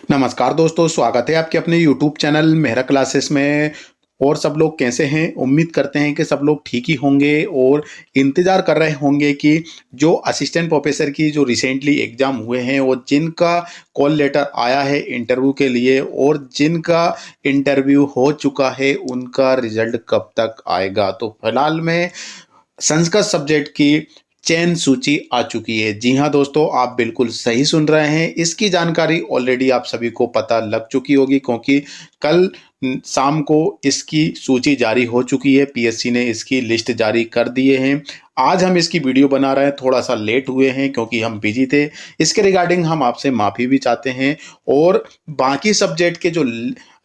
नमस्कार दोस्तों, स्वागत है आपके अपने यूट्यूब चैनल मेहरा क्लासेस में। और सब लोग कैसे हैं? उम्मीद करते हैं कि सब लोग ठीक ही होंगे और इंतज़ार कर रहे होंगे कि जो असिस्टेंट प्रोफेसर की जो रिसेंटली एग्ज़ाम हुए हैं और जिनका कॉल लेटर आया है इंटरव्यू के लिए और जिनका इंटरव्यू हो चुका है, उनका रिज़ल्ट कब तक आएगा। तो फिलहाल में संस्कृत सब्जेक्ट की चयन सूची आ चुकी है। जी हाँ दोस्तों, आप बिल्कुल सही सुन रहे हैं। इसकी जानकारी ऑलरेडी आप सभी को पता लग चुकी होगी क्योंकि कल शाम को इसकी सूची जारी हो चुकी है। पीएससी ने इसकी लिस्ट जारी कर दिए हैं। आज हम इसकी वीडियो बना रहे हैं, थोड़ा सा लेट हुए हैं क्योंकि हम बिजी थे। इसके रिगार्डिंग हम आपसे माफ़ी भी चाहते हैं। और बाकी सब्जेक्ट के जो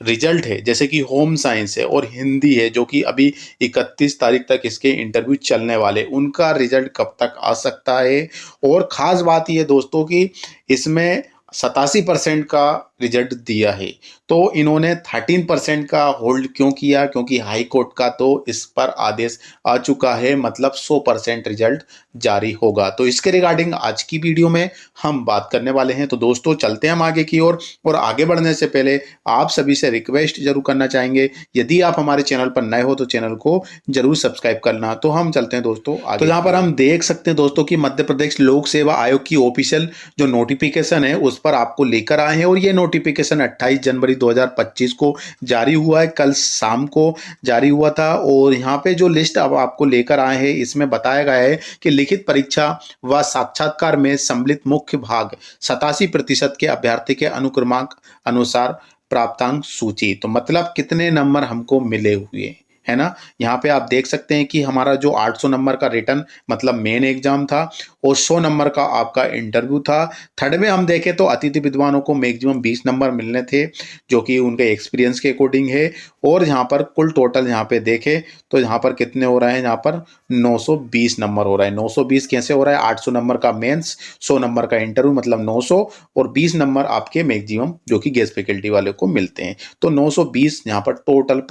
रिजल्ट है, जैसे कि होम साइंस है और हिंदी है, जो कि अभी 31 तारीख तक इसके इंटरव्यू चलने वाले, उनका रिजल्ट कब तक आ सकता है। और ख़ास बात ये दोस्तों कि इसमें 87% का रिजल्ट दिया है। तो इन्होंने 13% का होल्ड क्यों किया? क्योंकि हाई कोर्ट का तो इस पर आदेश आ चुका है, मतलब 100% रिजल्ट जारी होगा। तो इसके रिगार्डिंग आज की वीडियो में हम बात करने वाले हैं। तो दोस्तों चलते हैं हम आगे की ओर। और आगे बढ़ने से पहले आप सभी से रिक्वेस्ट जरूर करना चाहेंगे, यदि आप हमारे चैनल पर नए हो तो चैनल को जरूर सब्सक्राइब करना। तो हम चलते हैं दोस्तों आगे। तो यहाँ पर हम देख सकते हैं दोस्तों कि मध्य प्रदेश लोक सेवा आयोग की ऑफिशियल जो नोटिफिकेशन है उस पर आपको लेकर आए हैं। और ये नोटिफिकेशन 28 जनवरी 2025 को जारी हुआ है, कल शाम को जारी हुआ था। और यहाँ पे जो लिस्ट अब आपको लेकर आए हैं, इसमें बताया गया है कि लिखित परीक्षा व साक्षात्कार में सम्मिलित मुख्य भाग 87% के अभ्यर्थी के अनुक्रमांक अनुसार प्राप्तांक सूची। तो मतलब कितने नंबर हमको मिले हुए है ना। यहाँ पे आप देख सकते हैं कि हमारा जो 800 नंबर का रिटर्न मतलब मेन एग्जाम था और 100 नंबर का आपका इंटरव्यू था। थर्ड में हम देखें तो अतिथि विद्वानों को मैक्सिमम 20 नंबर मिलने थे, जो कि उनके एक्सपीरियंस के अकॉर्डिंग है। और यहाँ पर कुल टोटल यहाँ पे देखें तो यहाँ पर कितने हो रहे हैं, यहाँ पर 920 नंबर हो रहा है। 920 कैसे हो रहा है? 800 नंबर का मेंस, 100 नंबर का इंटरव्यू मतलब 900 और 20 नंबर आपके मैक्सिमम जो कि गेस्ट फैकल्टी वाले को मिलते हैं। तो 920 यहाँ पर टोटल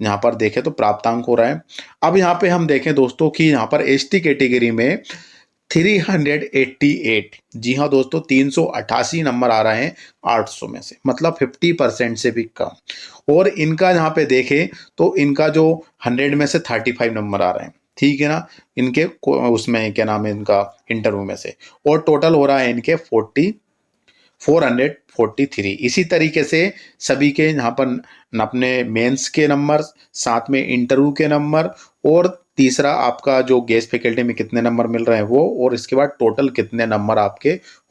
यहाँ पर देखें तो प्राप्तांक हो रहा है। अब यहाँ पे हम देखें दोस्तों कि यहाँ पर एसटी कैटेगरी में 388, जी हाँ दोस्तों 388 नंबर आ रहे हैं 800 में से, मतलब 50% से भी कम। और इनका यहाँ पे देखें तो इनका जो 100 में से 35 नंबर आ रहे हैं, ठीक है ना, इनके उसमें क्या नाम है इनका इंटरव्यू में से। और टोटल हो रहा है इनके 443। इसी तरीके से सभी के यहाँ पर अपने मेंस के नंबर, साथ में इंटरव्यू के नंबर, और तीसरा आपका जो गेस्ट फैकल्टी में कितने नंबर मिल रहे हैं वो, और इसके बाद टोटल कितने नंबर आपके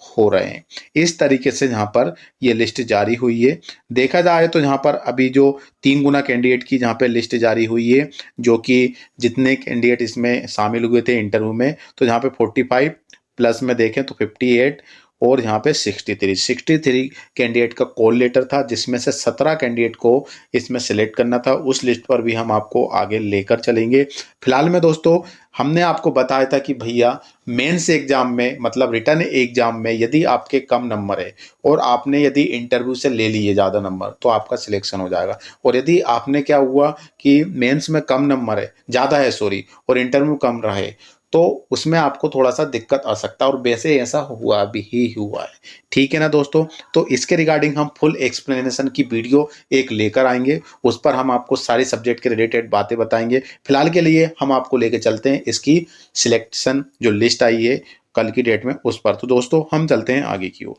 हो रहे हैं। इस तरीके से यहाँ पर ये लिस्ट जारी हुई है। देखा जाए तो यहाँ पर अभी जो 3 गुना कैंडिडेट की जहाँ पे लिस्ट जारी हुई है, जो कि जितने कैंडिडेट इसमें शामिल हुए थे इंटरव्यू में, तो यहाँ पे 45 प्लस में देखें तो 58 और यहाँ पे 63 कैंडिडेट का कॉल लेटर था, जिसमें से 17 कैंडिडेट को इसमें सिलेक्ट करना था। उस लिस्ट पर भी हम आपको आगे लेकर चलेंगे। फिलहाल में दोस्तों हमने आपको बताया था कि भैया मेंस एग्जाम में मतलब रिटर्न एग्जाम में यदि आपके कम नंबर है और आपने यदि इंटरव्यू से ले लिए ज़्यादा नंबर तो आपका सिलेक्शन हो जाएगा। और यदि आपने क्या हुआ कि मेंस में कम नंबर है, ज़्यादा है सॉरी, और इंटरव्यू कम रहे, तो उसमें आपको थोड़ा सा दिक्कत आ सकता है। और वैसे ऐसा हुआ भी ही हुआ है, ठीक है ना दोस्तों। तो इसके रिगार्डिंग हम फुल एक्सप्लेनेशन की वीडियो एक लेकर आएंगे, उस पर हम आपको सारी सब्जेक्ट के रिलेटेड बातें बताएंगे। फिलहाल के लिए हम आपको लेके चलते हैं इसकी सिलेक्शन जो लिस्ट आई है कल की डेट में उस पर। तो दोस्तों हम चलते हैं आगे की ओर।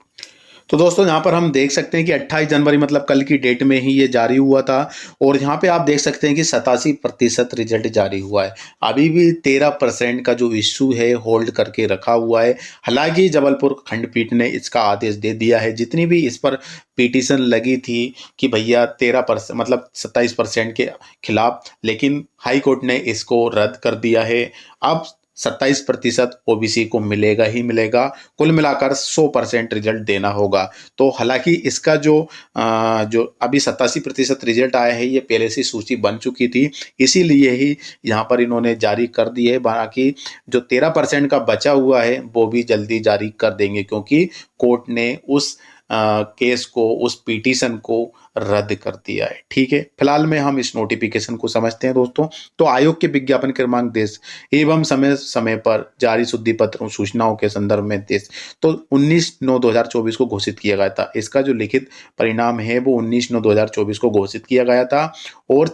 तो दोस्तों यहाँ पर हम देख सकते हैं कि 28 जनवरी मतलब कल की डेट में ही ये जारी हुआ था। और यहाँ पे आप देख सकते हैं कि 87% रिजल्ट जारी हुआ है। अभी भी 13% का जो इशू है होल्ड करके रखा हुआ है। हालांकि जबलपुर खंडपीठ ने इसका आदेश दे दिया है। जितनी भी इस पर पिटीशन लगी थी कि भैया 13% मतलब 27% के खिलाफ, लेकिन हाई कोर्ट ने इसको रद्द कर दिया है। अब 27% ओबीसी को मिलेगा ही मिलेगा। कुल मिलाकर 100% रिजल्ट देना होगा। तो हालांकि इसका जो अभी 87% रिजल्ट आया है, ये पहले से सूची बन चुकी थी, इसीलिए ही यहाँ पर इन्होंने जारी कर दी है। बाकी जो 13% का बचा हुआ है वो भी जल्दी जारी कर देंगे, क्योंकि कोर्ट ने उस केस को, उस पिटीशन को रद्द कर दिया है। ठीक है, फिलहाल में हम इस नोटिफिकेशन को समझते हैं दोस्तों। तो आयोग के विज्ञापन क्रमांक देश एवं समय समय पर जारी शुद्धि पत्रों सूचनाओं के संदर्भ में देश, तो 19/9/2024 को घोषित किया गया था। इसका जो लिखित परिणाम है वो 19/9/2024 को घोषित किया गया था और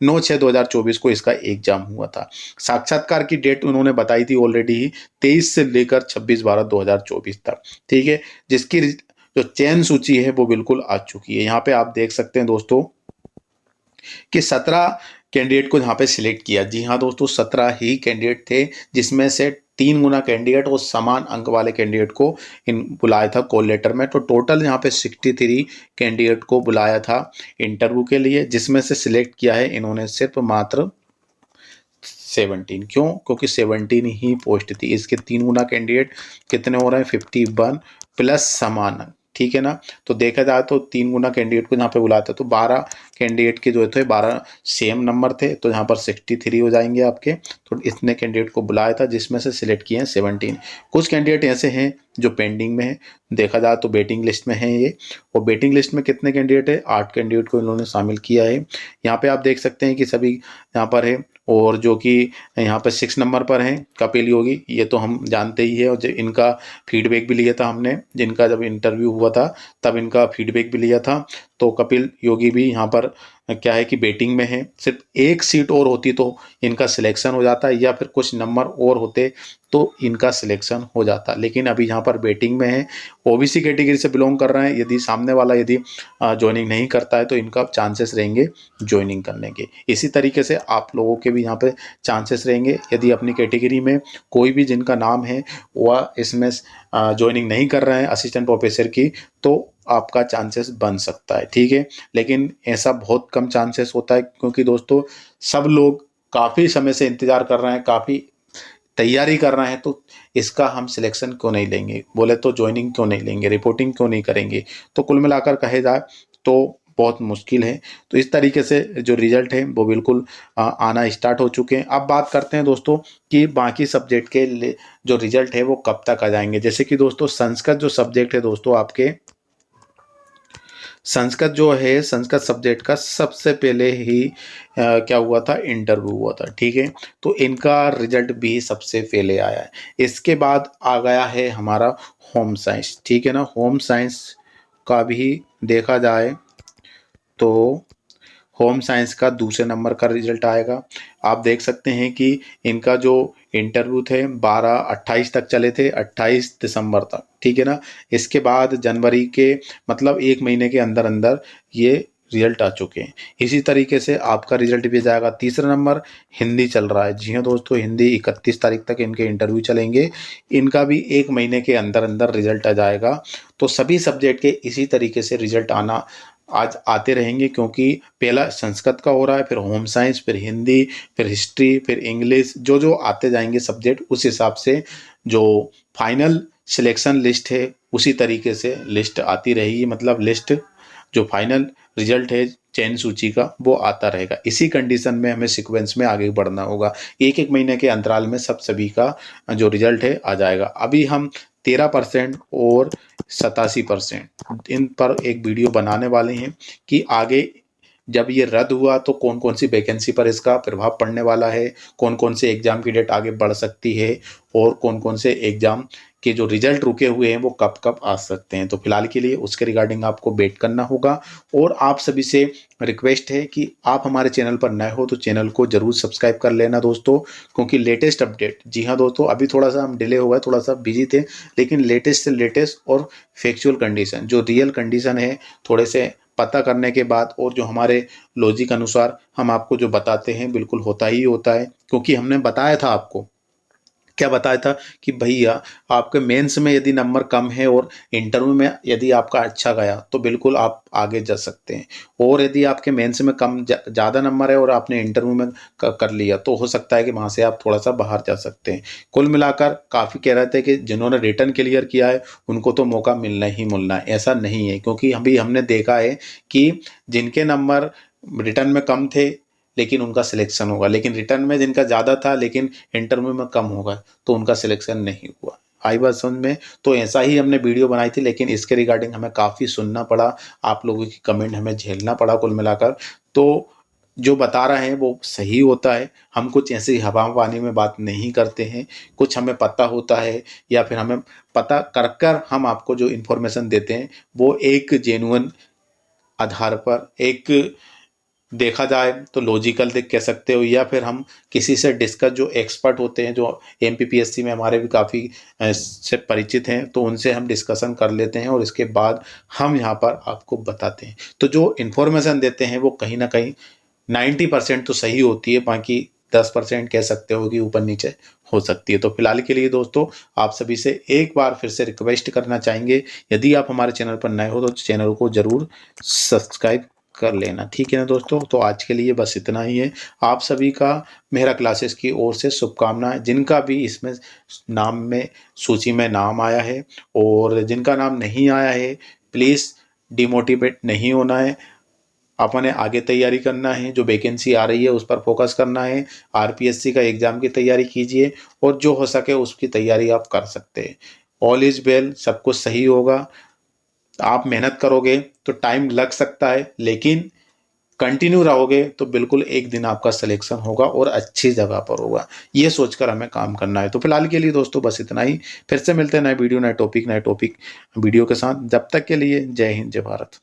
9/6/2024 को इसका एग्जाम हुआ था। साक्षात्कार की डेट उन्होंने बताई थी ऑलरेडी ही 23 से लेकर 26/12/2024 तक। ठीक है, जिसकी जो चयन सूची है वो बिल्कुल आ चुकी है। यहाँ पे आप देख सकते हैं दोस्तों कि 17 कैंडिडेट को यहाँ पे सिलेक्ट किया। जी हाँ दोस्तों, 17 ही कैंडिडेट थे, जिसमें से 3 गुना कैंडिडेट और समान अंक वाले कैंडिडेट को इन बुलाया था कॉल लेटर में। तो टोटल यहाँ पे 63 कैंडिडेट को बुलाया था इंटरव्यू के लिए, जिसमें से सिलेक्ट किया है इन्होंने सिर्फ मात्र 17। क्यों? क्योंकि 17 ही पोस्ट थी। इसके 3 गुना कैंडिडेट कितने हो रहे हैं? 51 प्लस समान अंक। ठीक है ना। तो देखा जाए तो 3 गुना कैंडिडेट को यहाँ पे बुलाते तो 12 कैंडिडेट के जो थे 12 सेम नंबर थे, तो यहाँ पर 63 हो जाएंगे आपके। तो इतने कैंडिडेट को बुलाया था, जिसमें से सिलेक्ट किए हैं 17। कुछ कैंडिडेट ऐसे हैं जो पेंडिंग में है, देखा जाए तो वेटिंग लिस्ट में है ये। और वेटिंग लिस्ट में कितने कैंडिडेट है? 8 कैंडिडेट को इन्होंने शामिल किया है। यहाँ पे आप देख सकते हैं कि सभी यहाँ पर है, और जो कि यहाँ पर 6 नंबर पर हैं कपिल योगी, ये तो हम जानते ही है। और इनका फीडबैक भी लिया था हमने, जिनका जब इंटरव्यू हुआ था तब इनका फीडबैक भी लिया था। तो कपिल योगी भी यहाँ पर क्या है कि वेटिंग में है। सिर्फ एक सीट और होती तो इनका सिलेक्शन हो जाता, या फिर कुछ नंबर और होते तो इनका सिलेक्शन हो जाता, लेकिन अभी यहाँ पर वेटिंग में है। ओबीसी कैटेगरी से बिलोंग कर रहे हैं। यदि सामने वाला यदि ज्वाइनिंग नहीं करता है तो इनका चांसेस रहेंगे ज्वाइनिंग करने के। इसी तरीके से आप लोगों के भी यहाँ पे चांसेस रहेंगे। यदि अपनी कैटेगरी में कोई भी जिनका नाम है वह इसमें ज्वाइनिंग नहीं कर रहे हैं असिस्टेंट प्रोफेसर की, तो आपका चांसेस बन सकता है। ठीक है, लेकिन ऐसा बहुत कम चांसेस होता है, क्योंकि दोस्तों सब लोग काफ़ी समय से इंतज़ार कर रहे हैं, काफ़ी तैयारी कर रहे हैं। तो इसका हम सिलेक्शन क्यों नहीं लेंगे? बोले तो ज्वाइनिंग क्यों नहीं लेंगे, रिपोर्टिंग क्यों नहीं करेंगे? तो कुल मिलाकर कहे जाए तो बहुत मुश्किल है। तो इस तरीके से जो रिजल्ट है वो बिल्कुल आना स्टार्ट हो चुके हैं। अब बात करते हैं दोस्तों कि बाकी सब्जेक्ट के जो रिजल्ट है वो कब तक आ जाएंगे। जैसे कि दोस्तों संस्कृत जो सब्जेक्ट है दोस्तों, आपके संस्कृत जो है, संस्कृत सब्जेक्ट का सबसे पहले ही क्या हुआ था? इंटरव्यू हुआ था। ठीक है, तो इनका रिजल्ट भी सबसे पहले आया है। इसके बाद आ गया है हमारा होम साइंस। ठीक है ना, होम साइंस का भी देखा जाए तो होम साइंस का दूसरे नंबर का रिजल्ट आएगा। आप देख सकते हैं कि इनका जो इंटरव्यू थे 28 तक चले थे, 28 दिसंबर तक। ठीक है ना, इसके बाद जनवरी के मतलब 1 महीने के अंदर अंदर ये रिजल्ट आ चुके हैं। इसी तरीके से आपका रिजल्ट भी जाएगा। तीसरा नंबर हिंदी चल रहा है। जी हाँ दोस्तों, हिंदी 31 तारीख तक इनके इंटरव्यू चलेंगे। इनका भी 1 महीने के अंदर अंदर रिजल्ट आ जाएगा। तो सभी सब्जेक्ट के इसी तरीके से रिजल्ट आज आते रहेंगे, क्योंकि पहला संस्कृत का हो रहा है, फिर होम साइंस, फिर हिंदी, फिर हिस्ट्री, फिर इंग्लिश, जो जो आते जाएंगे सब्जेक्ट, उस हिसाब से जो फाइनल सिलेक्शन लिस्ट है उसी तरीके से लिस्ट आती रहेगी। मतलब लिस्ट जो फाइनल रिजल्ट है चयन सूची का वो आता रहेगा। इसी कंडीशन में हमें सीक्वेंस में आगे बढ़ना होगा। 1-1 महीने के अंतराल में सभी का जो रिजल्ट है आ जाएगा। अभी हम 13% और 87% इन पर एक वीडियो बनाने वाले हैं कि आगे जब ये रद्द हुआ तो कौन कौन सी वैकेंसी पर इसका प्रभाव पड़ने वाला है, कौन कौन से एग्जाम की डेट आगे बढ़ सकती है, और कौन कौन से एग्जाम के जो रिजल्ट रुके हुए हैं वो कब कब आ सकते हैं। तो फिलहाल के लिए उसके रिगार्डिंग आपको वेट करना होगा। और आप सभी से रिक्वेस्ट है कि आप हमारे चैनल पर नए हो तो चैनल को जरूर सब्सक्राइब कर लेना दोस्तों, क्योंकि लेटेस्ट अपडेट, जी हाँ दोस्तों, अभी थोड़ा सा हम डिले हो गए, थोड़ा सा बिजी थे, लेकिन लेटेस्ट से लेटेस्ट और फैक्चुअल कंडीशन, जो रियल कंडीशन है, थोड़े से पता करने के बाद और जो हमारे लॉजिक अनुसार हम आपको जो बताते हैं बिल्कुल होता ही होता है। क्योंकि हमने बताया था आपको, क्या बताया था कि भैया आपके मेंस में यदि नंबर कम है और इंटरव्यू में यदि आपका अच्छा गया तो बिल्कुल आप आगे जा सकते हैं। और यदि आपके मेंस में कम ज़्यादा नंबर है और आपने इंटरव्यू में कर लिया तो हो सकता है कि वहाँ से आप थोड़ा सा बाहर जा सकते हैं। कुल मिलाकर काफ़ी कह रहे थे कि जिन्होंने रिटर्न क्लियर किया है उनको तो मौका मिलना ही मिलना है, ऐसा नहीं है। क्योंकि अभी हमने देखा है कि जिनके नंबर रिटर्न में कम थे लेकिन उनका सिलेक्शन होगा, लेकिन रिटर्न में जिनका ज़्यादा था लेकिन इंटरव्यू में कम होगा तो उनका सिलेक्शन नहीं हुआ। आई बात समझ में। तो ऐसा ही हमने वीडियो बनाई थी, लेकिन इसके रिगार्डिंग हमें काफ़ी सुनना पड़ा, आप लोगों की कमेंट हमें झेलना पड़ा कुल मिलाकर। तो जो बता रहे हैं वो सही होता है, हम कुछ ऐसी हवा-पानी में बात नहीं करते हैं, कुछ हमें पता होता है या फिर हमें पता कर कर हम आपको जो इन्फॉर्मेशन देते हैं, वो एक जेन्युइन आधार पर, एक देखा जाए तो लॉजिकल देख कह सकते हो, या फिर हम किसी से डिस्कस, जो एक्सपर्ट होते हैं, जो एमपीपीएससी में हमारे भी काफ़ी से परिचित हैं, तो उनसे हम डिस्कशन कर लेते हैं और इसके बाद हम यहाँ पर आपको बताते हैं। तो जो इन्फॉर्मेशन देते हैं वो कहीं ना कहीं 90% तो सही होती है, बाकी 10% कह सकते हो कि ऊपर नीचे हो सकती है। तो फिलहाल के लिए दोस्तों आप सभी से एक बार फिर से रिक्वेस्ट करना चाहेंगे, यदि आप हमारे चैनल पर नए हो तो चैनल को ज़रूर सब्सक्राइब कर लेना, ठीक है ना दोस्तों। तो आज के लिए बस इतना ही है। आप सभी का मेहरा क्लासेस की ओर से शुभकामनाएं, जिनका भी इसमें नाम में सूची में नाम आया है और जिनका नाम नहीं आया है, प्लीज़ डिमोटिवेट नहीं होना है, अपने आगे तैयारी करना है, जो वैकेंसी आ रही है उस पर फोकस करना है, आरपीएससी का एग्ज़ाम की तैयारी कीजिए और जो हो सके उसकी तैयारी आप कर सकते हैं। ऑल इज़ वेल, सब कुछ सही होगा। आप मेहनत करोगे तो टाइम लग सकता है, लेकिन कंटिन्यू रहोगे तो बिल्कुल एक दिन आपका सिलेक्शन होगा और अच्छी जगह पर होगा। ये सोचकर हमें काम करना है। तो फिलहाल के लिए दोस्तों बस इतना ही। फिर से मिलते हैं नए वीडियो, नए टॉपिक वीडियो के साथ। जब तक के लिए जय हिंद, जय भारत।